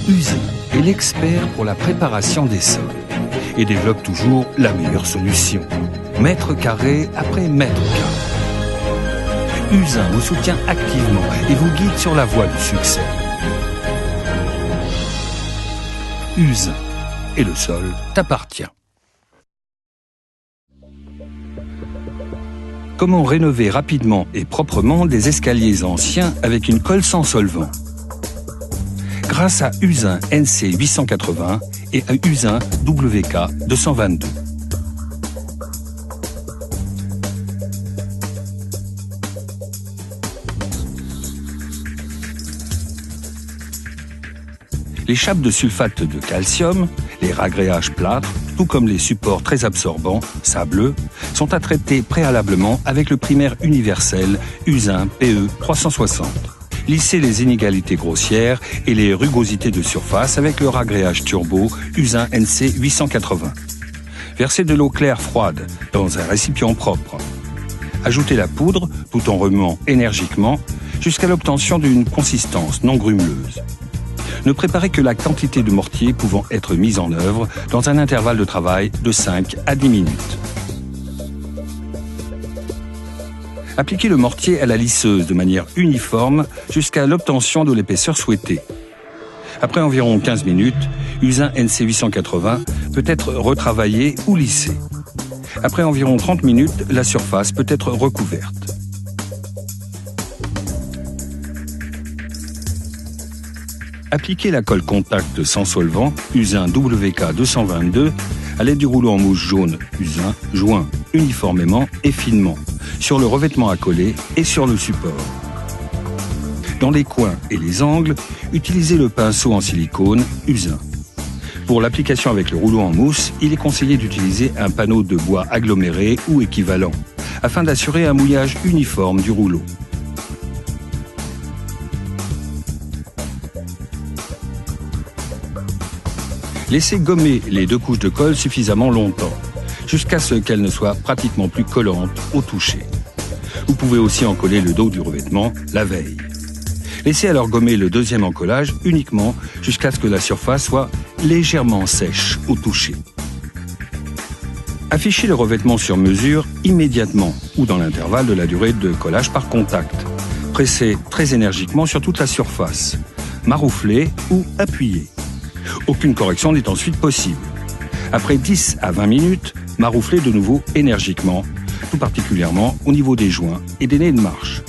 Usin est l'expert pour la préparation des sols et développe toujours la meilleure solution, mètre carré après mètre carré. Usin vous soutient activement et vous guide sur la voie du succès. Usin, et le sol t'appartient. Comment rénover rapidement et proprement des escaliers anciens avec une colle sans solvant? Grâce à Usin NC 880 et à Usin WK 222. Les chapes de sulfate de calcium, les ragréages plâtre, tout comme les supports très absorbants, sableux, sont à traiter préalablement avec le primaire universel Usin PE 360. Lissez les inégalités grossières et les rugosités de surface avec le ragréage turbo Usin NC 880. Versez de l'eau claire froide dans un récipient propre. Ajoutez la poudre tout en remuant énergiquement jusqu'à l'obtention d'une consistance non grumeleuse. Ne préparez que la quantité de mortier pouvant être mise en œuvre dans un intervalle de travail de 5 à 10 minutes. Appliquez le mortier à la lisseuse de manière uniforme jusqu'à l'obtention de l'épaisseur souhaitée. Après environ 15 minutes, Usin NC 880 peut être retravaillé ou lissé. Après environ 30 minutes, la surface peut être recouverte. Appliquez la colle contact sans solvant Usin WK 222 à l'aide du rouleau en mousse jaune Usin joint uniformément et finement sur le revêtement à coller et sur le support. Dans les coins et les angles, utilisez le pinceau en silicone Usin. Pour l'application avec le rouleau en mousse, il est conseillé d'utiliser un panneau de bois aggloméré ou équivalent afin d'assurer un mouillage uniforme du rouleau. Laissez gommer les 2 couches de colle suffisamment longtemps, jusqu'à ce qu'elles ne soient pratiquement plus collantes au toucher. Vous pouvez aussi encoller le dos du revêtement la veille. Laissez alors gommer le deuxième encollage uniquement jusqu'à ce que la surface soit légèrement sèche au toucher. Affichez le revêtement sur mesure immédiatement ou dans l'intervalle de la durée de collage par contact. Pressez très énergiquement sur toute la surface, marouflez ou appuyez. Aucune correction n'est ensuite possible. Après 10 à 20 minutes, marouflez de nouveau énergiquement, tout particulièrement au niveau des joints et des nez de marche.